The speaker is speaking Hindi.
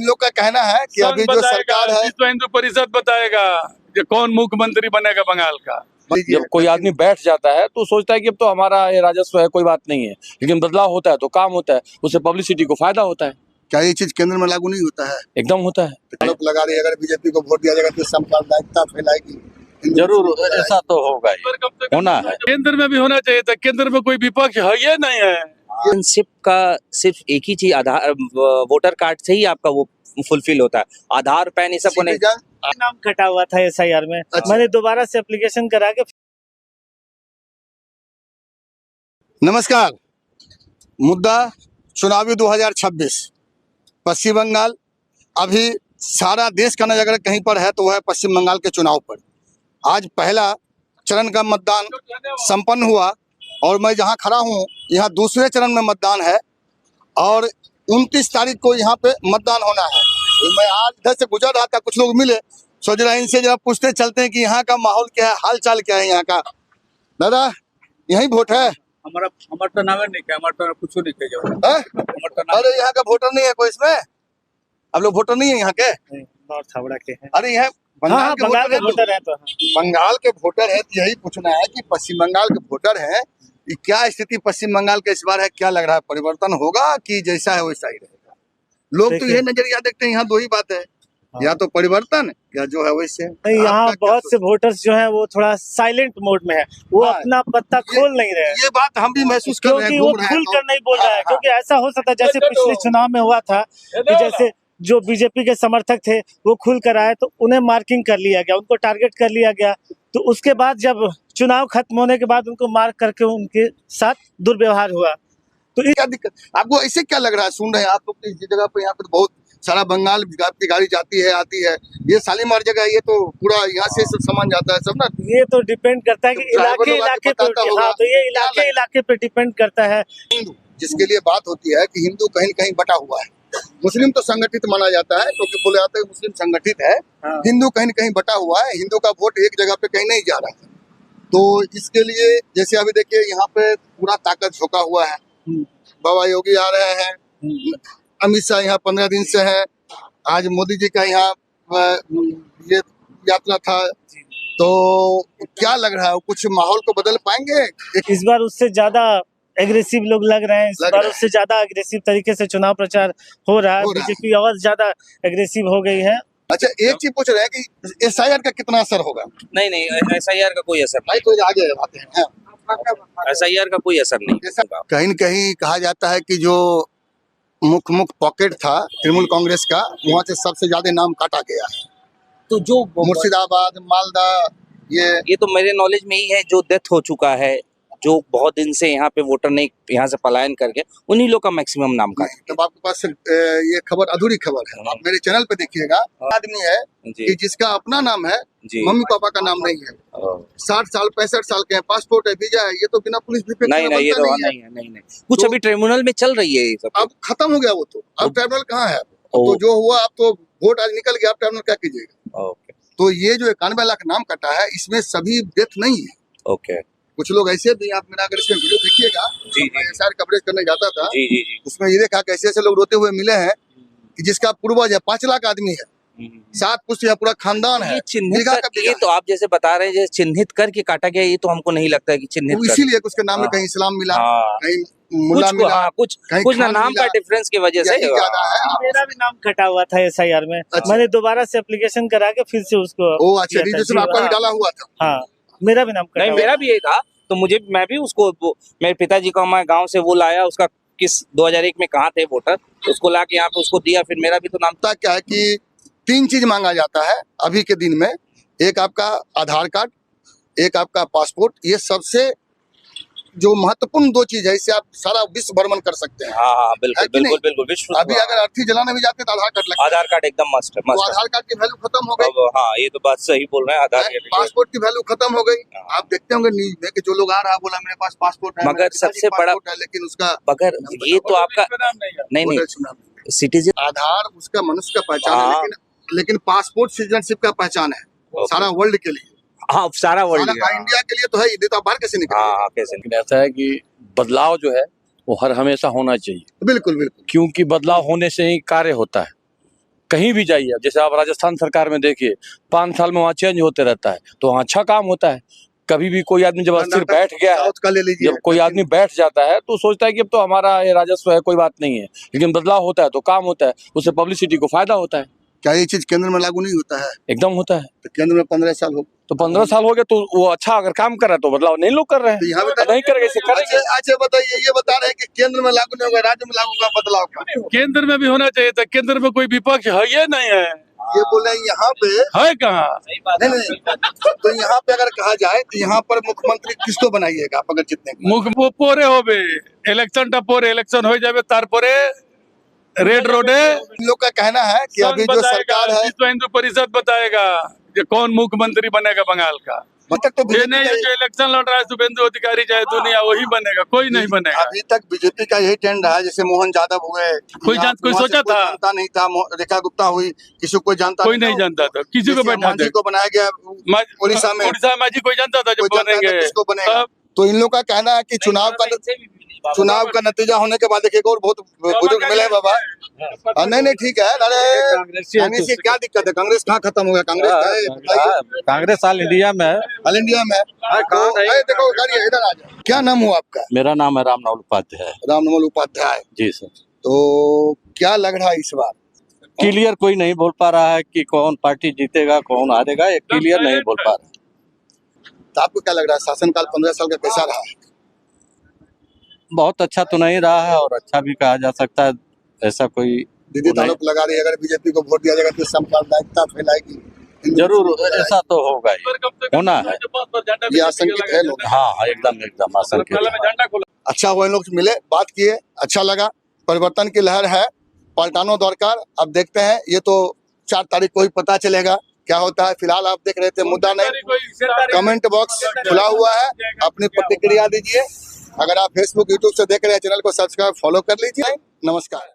इन लोग का कहना है कि अभी जो सरकार है, विश्व हिंदू परिषद बताएगा कि कौन मुख्यमंत्री बनेगा बंगाल का। जब कोई आदमी बैठ जाता है तो सोचता है कि अब तो हमारा ये राजस्व है, कोई बात नहीं है, लेकिन बदलाव होता है तो काम होता है, उससे पब्लिसिटी को फायदा होता है। क्या ये चीज केंद्र में लागू नहीं होता है? एकदम होता है। आरोप लगा रही है अगर बीजेपी को वोट दिया जाएगा तो सांप्रदायिकता फैलाएगी। जरूर ऐसा तो होगा ही, होना है। केंद्र में भी होना चाहिए था, केंद्र में कोई विपक्ष है ये नहीं है। सिटीजनशिप का सिर्फ एक ही चीज आधार वोटर कार्ड से ही आपका वो फुलफिल होता है। आधार पैन ये सब को नहीं। नाम कटा हुआ था SIR में। अच्छा। मैंने दोबारा से एप्लीकेशन करा के। नमस्कार, मुद्दा चुनावी 2026 पश्चिम बंगाल। अभी सारा देश का नजर अगर कहीं पर है तो वह है पश्चिम बंगाल के चुनाव पर। आज पहला चरण का मतदान संपन्न हुआ और मैं जहां खड़ा हूं यहां दूसरे चरण में मतदान है और 29 तारीख को यहां पे मतदान होना है। तो मैं आज इधर से गुजर रहा था, कुछ लोग मिले, सोच रहा इनसे जरा पूछते चलते हैं कि यहाँ का माहौल क्या है, हाल चाल क्या है यहाँ का। दादा यही वोट है? हमारा तो नाम नहीं क्या, हमारा तो कुछ नहीं किया। अरे यहाँ का वोटर नहीं है कोई इसमें? आप लोग वोटर नहीं है यहाँ के? नॉर्थ हावड़ा के हैं। अरे यह बंगाल के वोटर है तो बंगाल के वोटर है तो यही पूछना है कि पश्चिम बंगाल के वोटर है, ये क्या स्थिति पश्चिम बंगाल के इस बार है? क्या लग रहा है, परिवर्तन होगा कि जैसा है वैसा ही रहेगा? लोग तो यही नजरिया देखते हैं, यहाँ दो ही बात है, या तो परिवर्तन या जो है वैसे। यहाँ बहुत से वोटर्स जो हैं वो थोड़ा साइलेंट मोड में है, वो अपना पत्ता खोल नहीं रहे हैं। ये बात हम भी महसूस कर रहे हैं, क्योंकि वो खुल कर नहीं बोल रहा है। क्योंकि ऐसा हो सकता है जैसे पिछले चुनाव में हुआ था कि जैसे जो बीजेपी के समर्थक थे वो खुल कर आए तो उन्हें मार्किंग कर लिया गया, उनको टारगेट कर लिया गया। तो उसके बाद जब चुनाव खत्म होने के बाद उनको मार्क करके उनके साथ दुर्व्यवहार हुआ। तो क्या दिक्कत आपको, ऐसे क्या लग रहा है? सुन रहे हैं आप लोग इस जगह पे, यहाँ पे तो बहुत सारा बंगाल की गाड़ी जाती है आती है, ये शालीमार जगह है, ये तो पूरा यहाँ से सब सामान जाता है सब ना। ये तो डिपेंड करता है कि इलाके पे, हाँ तो ये इलाके पे डिपेंड करता है। हिंदू जिसके लिए बात होती है कि हिंदू कहीं कहीं बटा हुआ है, मुस्लिम तो संगठित माना जाता है क्योंकि बोले जाते हैं मुस्लिम संगठित है, हिंदू कहीं कहीं बटा हुआ है, हिंदू का वोट एक जगह पे कहीं नहीं जा रहा है। तो इसके लिए जैसे अभी देखिए यहाँ पे पूरा ताकत झोंका हुआ है, बाबा योगी आ रहे हैं, अमित शाह यहाँ 15 दिन से है, आज मोदी जी का यहाँ ये यात्रा था। तो क्या लग रहा है, कुछ माहौल को बदल पाएंगे? इस बार उससे ज्यादा एग्रेसिव लोग लग रहे हैं, इस बार उससे ज्यादा एग्रेसिव तरीके से चुनाव प्रचार हो रहा है। बीजेपी और ज्यादा एग्रेसिव हो गई है। अच्छा, एक चीज पूछ रहे हैं कि SIR का कितना असर होगा? नहीं SIR का कोई असर नहीं। तो आगे आते हैं। SIR का कोई असर नहीं। कहीं न कहीं कहा जाता है कि जो मुख्य पॉकेट था तृणमूल कांग्रेस का, वहाँ से सबसे ज्यादा नाम काटा गया है। तो जो मुर्शिदाबाद, मालदा, ये तो मेरे नॉलेज में ही है, जो डेथ हो चुका है, जो बहुत दिन से यहाँ पे वोटर ने यहाँ से पलायन करके, उन्हीं लोग का मैक्सिमम नाम का। तब आपके पास ये खबर अधूरी खबर है, आप मेरे चैनल पे देखिएगा। आदमी है कि जिसका अपना नाम है, मम्मी पापा का नाम नहीं है, 60 साल 65 साल के हैं, पासपोर्ट है, वीजा है, ये तो बिना पुलिस भी नहीं। कुछ अभी ट्रिब्यूनल में चल रही है ये सब। अब खत्म हो गया वो तो, अब ट्रिब्यूनल कहाँ है? तो जो हुआ, अब तो वोट आज निकल गया, अब ट्रिब्यूनल क्या कीजिएगा? तो ये जो 91 लाख नाम कटा है, इसमें सभी डेथ नहीं है। कुछ लोग ऐसे भी, आप मेरा अगर इसमें वीडियो देखिएगा, SIR कवरेज करने जाता था, उसमें ये देखा कैसे ऐसे लोग रोते हुए मिले हैं कि जिसका पूर्वज है 5 लाख आदमी है, 7 पुष्ट है, पूरा खानदान है। ये तो आप जैसे बता रहे हैं चिन्हित करके काटा गया, ये तो हमको नहीं लगता है कि चिन्हित, इसीलिए उसके नाम में कहीं इस्लाम मिला, कहीं मुल्ला मिला, कुछ ना नाम का डिफरेंस की वजह से। मेरा भी नाम कटा हुआ था SIR में। मैंने दोबारा से एप्लीकेशन करा के फिर से उसको। अच्छा, रजिस्ट्रेशन आपका भी डाला हुआ था? हाँ, मेरा भी नाम कटा। नहीं, मेरा भी यही था, तो मैं भी उसको, मेरे पिताजी का मैं गांव से वो लाया, उसका किस 2001 में कहाँ थे वोटर, उसको लाके यहाँ पे उसको दिया, फिर मेरा भी तो नाम। क्या है कि 3 चीज मांगा जाता है अभी के दिन में, एक आपका आधार कार्ड, एक आपका पासपोर्ट, ये सबसे जो महत्वपूर्ण 2 चीज है, इससे आप सारा विश्व भ्रमण कर सकते हैं। हाँ, बिल्कुल विश्व। अभी अगर अर्थी जलाने भी जाते हैं तो आधार कार्ड लगता है। आधार कार्ड एकदम मस्ट है। तो आधार कार्ड की वैल्यू खत्म हो गई। हाँ, ये तो बात सही बोल रहे हैं, आधार कार्ड। पासपोर्ट की वैल्यू खत्म हो गई। आप देखते होंगे न्यूज में कि जो लोग आ रहा है, बोला मेरे पास पासपोर्ट है, मगर सबसे बड़ा है, लेकिन उसका मगर ये तो आपका नहीं सिटीजन, आधार उसका मनुष्य का पहचान है, लेकिन पासपोर्ट सिटीजनशिप का पहचान है सारा वर्ल्ड के लिए। हाँ, सारा वर्ल्ड, इंडिया के लिए तो है ही, तो बाहर कैसे निकले? कैसे ऐसा है कि बदलाव जो है वो हर हमेशा होना चाहिए। बिल्कुल, क्योंकि बदलाव होने से ही कार्य होता है। कहीं भी जाइए, जैसे आप राजस्थान सरकार में देखिए 5 साल में वहाँ चेंज होते रहता है, तो वहाँ अच्छा काम होता है। कभी भी कोई आदमी जब अस्थिर बैठ गया है, साउथ का ले लीजिए, जब कोई आदमी बैठ जाता है तो सोचता है कि अब तो हमारा ये राजस्व है, कोई बात नहीं है। लेकिन बदलाव होता है तो काम होता है, उससे पब्लिसिटी को फायदा होता है। क्या ये चीज केंद्र में लागू नहीं होता है? एकदम होता है। तो केंद्र में 15 साल हो, तो 15 साल हो गए तो वो अच्छा अगर काम कर रहा है तो बदलाव नहीं लोग कर रहे तो यहाँ हैं, पे नहीं करेंगे इसे करेंगे। अच्छा बताइए, ये बता रहे हैं कि केंद्र में लागू नहीं होगा, राज्य में लागू होगा बदलाव का। केंद्र में भी होना चाहिए था, केंद्र में कोई विपक्ष है ये नहीं है, ये बोले यहाँ पे है कहाँ? नहीं, तो यहाँ पे अगर कहा जाए तो यहाँ पर मुख्यमंत्री किसको बनाइएगा आप अगर जितने? मुख वो पोरे होबे इलेक्शन टा पोरे इलेक्शन हो जावे तार पोरे रेड रोडे इन लोग का कहना है कि अभी जो सरकार है, विश्व हिंदू परिषद बताएगा कि कौन मुख्यमंत्री बनेगा बंगाल का। अभी तक तो ये बीजेपी नहीं का है जो इलेक्शन लड़ रहा है शुभेंदु अधिकारी चाहे दुनिया वही बनेगा, कोई नहीं बनेगा। अभी तक बीजेपी का यही ट्रेंड रहा है। जैसे मोहन यादव हुए, कोई यहाँ कोई वहाँ से सोचा था? जानता नहीं था। रेखा गुप्ता हुई, किसी को जानता कोई नहीं जानता था, किसी को जैसे बैठा मांझी को बनाया गया उड़ीसा में, उड़ीसा मांझी कोई जानता था कोई जब जानता बनेंगे था किसको बनेगा। तब तो इन लोग का कहना है कि चुनाव का नतीजा होने के बाद देखिए और बहुत बुजुर्ग मिले हैं बाबा। नहीं ठीक है। अरे कांग्रेस की क्या दिक्कत है? कांग्रेस कहाँ खत्म हो गया? कांग्रेस का है, बताइए। कांग्रेस ऑल इंडिया में है। ऑल इंडिया में है। तो, देखो गाड़ी इधर आ जाओ। क्या नाम हुआ आपका? मेरा नाम है रामनवल उपाध्याय। रामनवल उपाध्याय जी सर। तो क्या लग रहा है इस बार? क्लियर कोई नहीं बोल पा रहा है कि कौन पार्टी जीतेगा कौन हारेगा, ये क्लियर नहीं बोल पा रहा। तो आपको क्या लग रहा है शासनकाल 15 साल का कैसा रहा है? बहुत अच्छा तो नहीं रहा है और अच्छा भी कहा जा सकता है। ऐसा कोई दीदी आरोप लगा रही है अगर बीजेपी को वोट दिया जाएगा तो सांप्रदायिकता फैलाएगी। जरूर ऐसा तो होगा ही, होना है। ये आशंकित है लोग। हाँ एकदम आशंकित है। अच्छा हुआ इन लोग से मिले, बात किए, अच्छा लगा। परिवर्तन की लहर है, पलटानो दरकार। अब देखते हैं, ये तो 4 तारीख को ही पता चलेगा क्या होता है। फिलहाल आप देख रहे थे मुद्दा नहीं, कमेंट बॉक्स खुला हुआ है, अपनी प्रतिक्रिया दीजिए। अगर आप फेसबुक यूट्यूब से देख रहे हैं चैनल को सब्सक्राइब फॉलो कर लीजिए। नमस्कार।